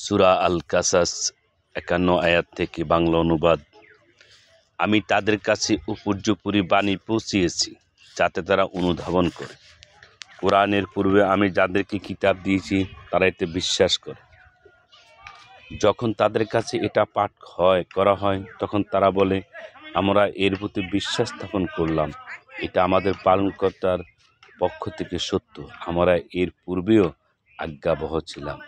সূরা আল কাসাস ৫১ আয়াত থেকে বাংলা অনুবাদ। আমি তাদের কাছে উপর্যুপরি বাণী পৌঁছিয়েছি যাতে তারা অনুধাবন করে। কোরআনের পূর্বে আমি যাদেরকে কিতাব দিয়েছি তারা এতে বিশ্বাস করে। যখন তাদের কাছে এটা পাঠ করা হয় তখন তারা বলে, আমরা এর প্রতি বিশ্বাস স্থাপন করলাম, এটা আমাদের পালনকর্তার পক্ষ থেকে সত্য, আমরা এর পূর্বেও আজ্ঞাবহ ছিলাম।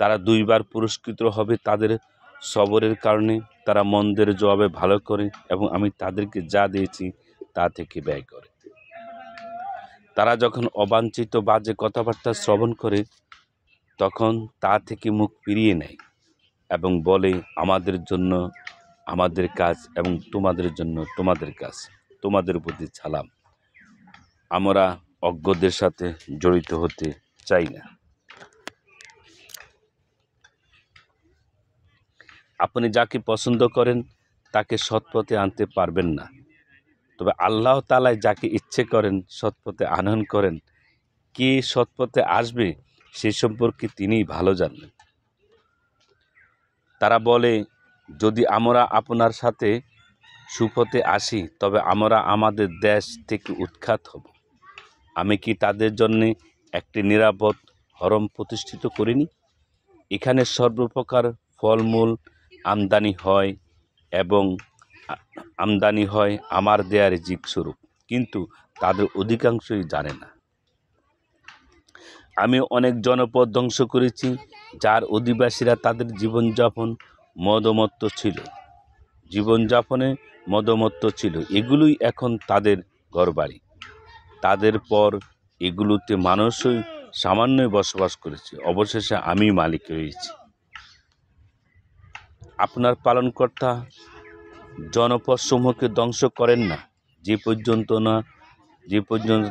তারা দুইবার পুরস্কৃত হবে তাদের সবরের কারণে। তারা মন্দের জবাবে ভালো করে এবং আমি তাদেরকে যা দিয়েছি তা থেকে ব্যয় করে। তারা যখন অবাঞ্ছিত বাজে কথাবার্তা শ্রবণ করে তখন তা থেকে মুখ ফিরিয়ে নেয় এবং বলে, আমাদের জন্য আমাদের কাজ এবং তোমাদের জন্য তোমাদের কাজ, তোমাদের প্রতি সালাম। আমরা অজ্ঞদের সাথে জড়িত হতে চাই না। আপনি যাকে পছন্দ করেন তাকে সৎপথে আনতে পারবেন না, তবে আল্লাহ তাআলা যাকে ইচ্ছে করেন সৎপথে আনয়ন করেন। কে সৎপথে আসবে সে সম্পর্কে তিনিই ভালো জানেন। তারা বলে, যদি আমরা আপনার সাথে সুপথে আসি তবে আমরা আমাদের দেশ থেকে উৎখাত হব। আমি কি তাদের জন্য একটি নিরাপদ হরম প্রতিষ্ঠিত করিনি? এখানে সর্বপ্রকার ফলমূল আমদানি হয় আমার দেয়া রিজিক স্বরূপ, কিন্তু তাদের অধিকাংশই জানে না। আমি অনেক জনপদ ধ্বংস করেছি যার অধিবাসীরা তাদের জীবনযাপনে মদমত্ত ছিল। এগুলোই এখন তাদের ঘরবাড়ি। তাদের পর এগুলোতে মানুষই সামান্যই বসবাস করেছে। অবশেষে আমি মালিক হয়েছি। আপনার পালনকর্তা জনপদসমূহকে ধ্বংস করেন না যে পর্যন্ত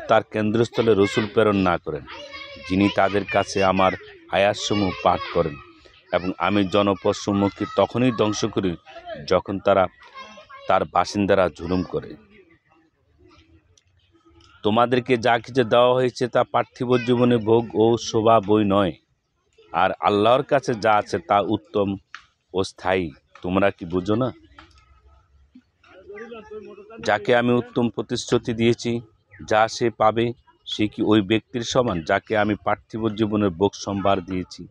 তার কেন্দ্রস্থলে রসুল প্রেরণ না করেন, যিনি তাদের কাছে আমার আয়াতসমূহ পাঠ করেন। এবং আমি জনপদসমূহকে তখনই ধ্বংস করি যখন তার বাসিন্দারা জুলুম করে। তোমাদেরকে যা কিছু দেওয়া হয়েছে তা পার্থিব জীবনে ভোগ ও শোভা বই নয়, আর আল্লাহর কাছে যা আছে তা উত্তম ও স্থায়ী। তোমরা কি বুঝো না? যাকে আমি উত্তম প্রতিশ্রুতি দিয়েছি যা সে পাবে, সে কি ওই ব্যক্তির সমান যাকে আমি পার্থিব জীবনের ভোগ সম্ভার দিয়েছি?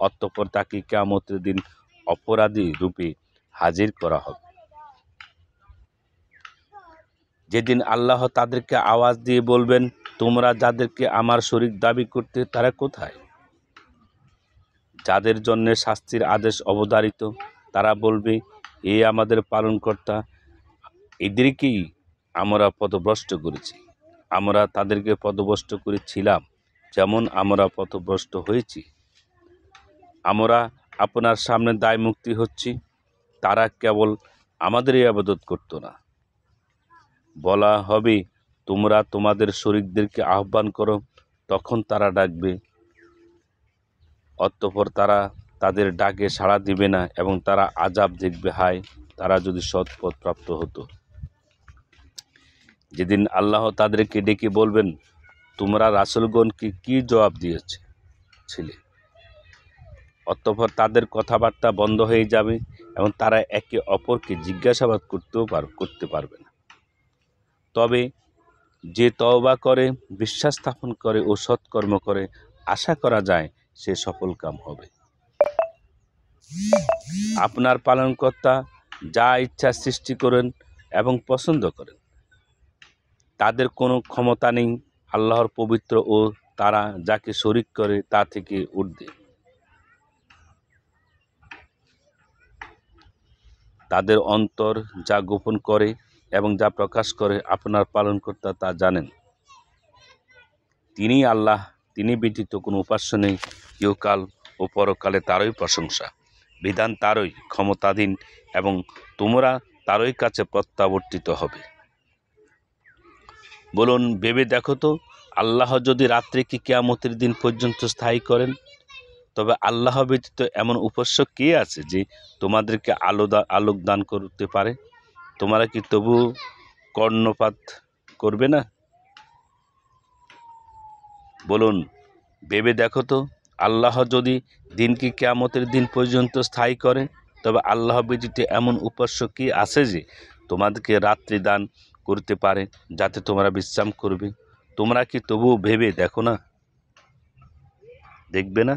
অতঃপর তাকে কিয়ামতের দিন অপরাধী রূপে হাজির করা হবে। যেদিন আল্লাহ তাদেরকে আওয়াজ দিয়ে বলবেন, তোমরা যাদেরকে আমার শরীক দাবি করতে তারা কোথায়? যাদের জন্য শাস্তির আদেশ অবধারিত তারা বলবে, এ আমাদের পালনকর্তা, এদেরকেই আমরা পথভ্রষ্ট করেছি। আমরা তাদেরকে পথভ্রষ্ট করেছিলাম যেমন আমরা পথভ্রষ্ট হয়েছি। আমরা আপনার সামনে দায় মুক্তি হচ্ছি। তারা কেবল আমাদের ইবাদত করত না। বলা হবে, তোমরা তোমাদের শরীকদেরকে আহ্বান করো, তখন তারা ডাকবে। অতঃপর তারা তাদের ডাকে সাড়া দিবে না এবং তারা আযাব দেখবে। হায়, তারা যদি সৎপথ প্রাপ্ত হতো। যেদিন আল্লাহ তাদেরকে ডেকে বলবেন, তোমরা রাসূলগণকে কি জবাব দিয়েছিলে? অতঃপর তাদের কথাবার্তা বন্ধ হয়ে যাবে এবং তারা একে অপরকে জিজ্ঞাসাবাদ করতে পারবে না। তবে যে তওবা করে, বিশ্বাস স্থাপন করে ও সৎকর্ম করে, আশা করা যায় সে সফলকাম হবে। আপনার পালনকর্তা যা ইচ্ছা সৃষ্টি করেন এবং পছন্দ করেন। তাদের কোনো ক্ষমতা নেই আল্লাহর পবিত্র ও তারা যাকে শরীক করে তা থেকে ঊর্ধ্বে। তাদের অন্তর যা গোপন করে এবং যা প্রকাশ করে আপনার পালনকর্তা তা জানেন। তিনিই আল্লাহ, তিনি ব্যতীত কোনো উপাস্য নেই। ইহকাল ও পরকালে তারই প্রশংসা। বিধান তারই, ক্ষমতাধীন, এবং তোমরা তারই কাছে প্রত্যাবর্তিত হবে। বলুন, ভেবে দেখো তো, আল্লাহ যদি রাত্রিকে কিয়ামতের দিন পর্যন্ত স্থায়ী করেন, তবে আল্লাহ ব্যতীত এমন উপাস্য কে আছে যে তোমাদেরকে আলোক দান করতে পারে? তোমরা কি তবু কর্ণপাত করবে না? বলুন, ভেবে দেখো তো, আল্লাহ যদি দিনকে কিয়ামতের দিন পর্যন্ত স্থায়ী করে, তবে আল্লাহ ব্যতীত এমন উপাস্য কি আছে যে তোমাদেরকে রাত্রি দান করতে পারে যাতে তোমরা বিশ্রাম করবে? তোমরা কি তবুও ভেবে দেখো না, দেখবে না?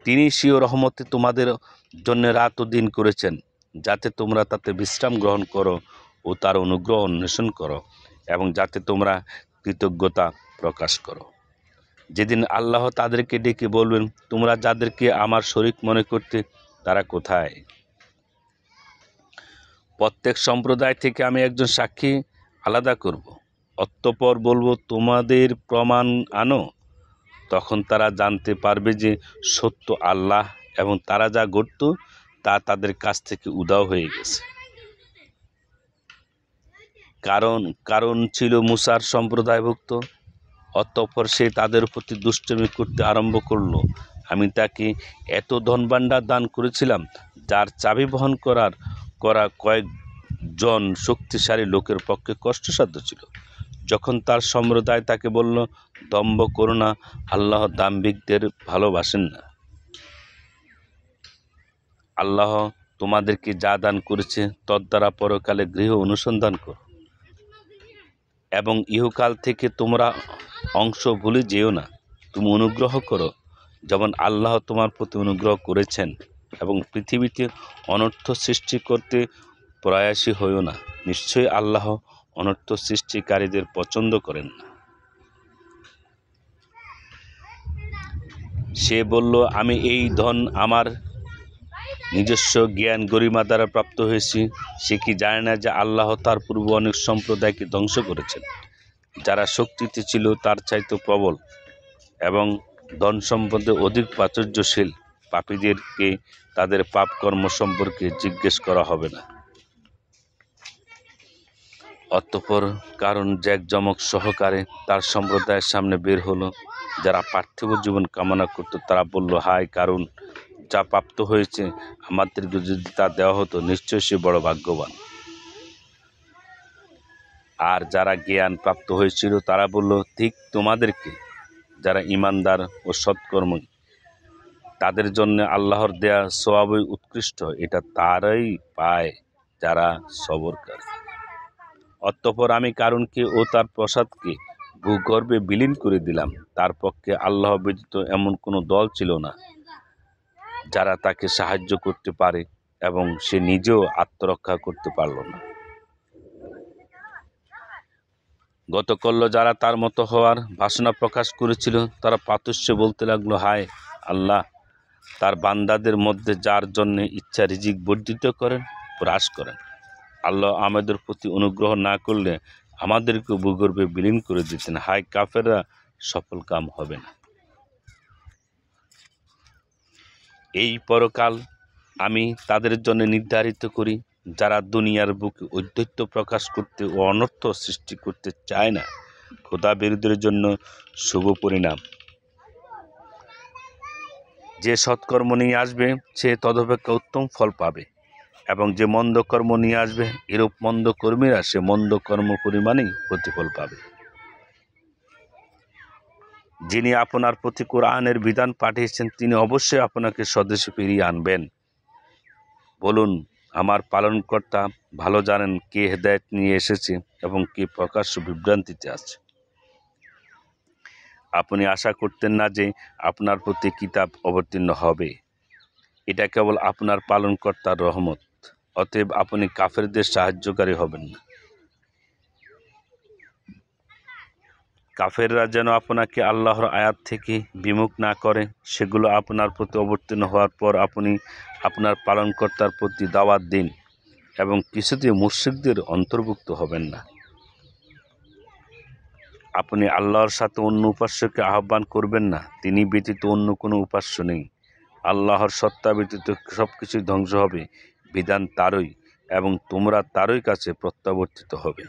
তিনি স্বীয় রহমতে তোমাদের জন্য রাত ও দিন করেছেন যাতে তোমরা তাতে বিশ্রাম গ্রহণ করো ও তার অনুগ্রহ অন্বেষণ করো এবং যাতে তোমরা কৃতজ্ঞতা প্রকাশ করো। যেদিন আল্লাহ তাদেরকে ডেকে বলবেন, তোমরা যাদেরকে আমার শরীক মনে করতে তারা কোথায়? প্রত্যেক সম্প্রদায় থেকে আমি একজন সাক্ষী আলাদা করব, অতঃপর বলবো, তোমাদের প্রমাণ আনো। তখন তারা জানতে পারবে যে সত্য আল্লাহ এবং তারা যা গড়ত তা তাদের কাছ থেকে উধাও হয়ে গেছে। কারণ ছিল মুসার সম্প্রদায়ভুক্ত। অতঃপর সে তাদের প্রতি দুষ্টুমি করতে আরম্ভ করল। আমি তাকে এত ধনভাণ্ডার দান করেছিলাম যার চাবি বহন করা কয়েকজন শক্তিশালী লোকের পক্ষে কষ্টসাধ্য ছিল। যখন তার সম্প্রদায় তাকে বলল, দম্ভ করো না, আল্লাহ দাম্ভিকদের ভালোবাসেন না। আল্লাহ তোমাদেরকে যা দান করেছে তদ্বারা পরকালে গৃহ অনুসন্ধান করো এবং ইহকাল থেকে তোমরা অংশ ভুলে যেও না। তুমি অনুগ্রহ করো যেমন আল্লাহ তোমার প্রতি অনুগ্রহ করেছেন এবং পৃথিবীতে অনর্থ সৃষ্টি করতে প্রয়াসী হইও না। নিশ্চয়ই আল্লাহ অনর্থ সৃষ্টিকারীদের পছন্দ করেন না। সে বলল, আমি এই ধন আমার নিজস্ব জ্ঞান গরিমা দ্বারা প্রাপ্ত হয়েছি। সে কি জানে না যে আল্লাহ তার পূর্ব অনেক সম্প্রদায়কে ধ্বংস করেছেন যারা শক্তিতে ছিল তার চাইতে প্রবল এবং ধন সম্পদে অধিক প্রাচুর্যশীল? পাপীদেরকে তাদের পাপ কর্ম সম্পর্কে জিজ্ঞেস করা হবে না। অতঃপর কারণ জাঁকজমক সহকারে তার সম্প্রদায়ের সামনে বের হলো। যারা পার্থিব জীবন কামনা করত তারা বলল, হায় কারণ, যা প্রাপ্ত হয়েছে আমাদেরকে যদি তা দেওয়া হতো, নিশ্চয়ই সে বড় ভাগ্যবান। আর যারা জ্ঞান প্রাপ্ত হয়েছিল তারা বলল, ঠিক তোমাদেরকে, যারা ঈমানদার ও সৎকর্মী, তাদের জন্য আল্লাহর দেয়া সওয়াবই উৎকৃষ্ট। এটা তারাই পায় যারা সবরকারী। অতঃপর আমি কারুনকে ও তার প্রাসাদকে ভূগর্ভে বিলীন করে দিলাম। তার পক্ষে আল্লাহ ব্যতীত এমন কোনো দল ছিল না যারা তাকে সাহায্য করতে পারে এবং সে নিজেও আত্মরক্ষা করতে পারল না। গতকল্য যারা তার মতো হওয়ার বাসনা প্রকাশ করেছিল তারা প্রাতস্যে বলতে লাগলো, হায় আল্লাহ, তার বান্দাদের মধ্যে যার জন্য ইচ্ছা রিজিক বর্ধিত করেন, হ্রাস করেন। আল্লাহ আমাদের প্রতি অনুগ্রহ না করলে আমাদেরকে ভূগর্ভে বিলীন করে দিতেন। হায় কাফেররা, সফল কাম হবে না। এই পরকাল আমি তাদের জন্য নির্ধারিত করি যারা দুনিয়ার বুকে ঔদ্ধত্য প্রকাশ করতে ও অনর্থ সৃষ্টি করতে চায় না। খোদা বিরোধীদের জন্য শুভ পরিণাম। যে সৎকর্ম নিয়ে আসবে সে তদপেক্ষা উত্তম ফল পাবে এবং যে মন্দ কর্ম নিয়ে আসবে এরূপ মন্দ কর্মীরা সে মন্দ কর্ম পরিমাণেই প্রতিফল পাবে। যিনি আপনার প্রতি কোরআনের বিধান পাঠিয়েছেন তিনি অবশ্যই আপনাকে স্বদেশে ফিরিয়ে আনবেন। বলুন, আমার পালনকর্তা ভালো জানেন কে হেদায়েত নিয়ে এসেছে এবং কে প্রকাশ্য বিভ্রান্তিতে আছে। আপনি আশা করতেন না যে আপনার প্রতি কিতাব অবতীর্ণ হবে? এটা কেবল আপনার পালনকর্তার রহমত। অতএব আপনি কাফেরদের সাহায্যকারী হবেন না। কাফেররা যেন আপনাকে আল্লাহর আয়াত থেকে বিমুখ না করে। সেগুলো আপনার প্রতি অবতীর্ণ হওয়ার পর আপনি আপনার পালনকর্তার প্রতি দাওয়াত দিন এবং কিছুতে মুশরিকদের অন্তর্ভুক্ত হবেন না। আপনি আল্লাহর সাথে অন্য উপাস্যকে আহ্বান করবেন না। তিনি ব্যতীত অন্য কোনো উপাস্য নেই। আল্লাহর সত্তা ব্যতীত সব কিছুই ধ্বংস হবে। বিধান তারই এবং তোমরা তারই কাছে প্রত্যাবর্তিত হবে।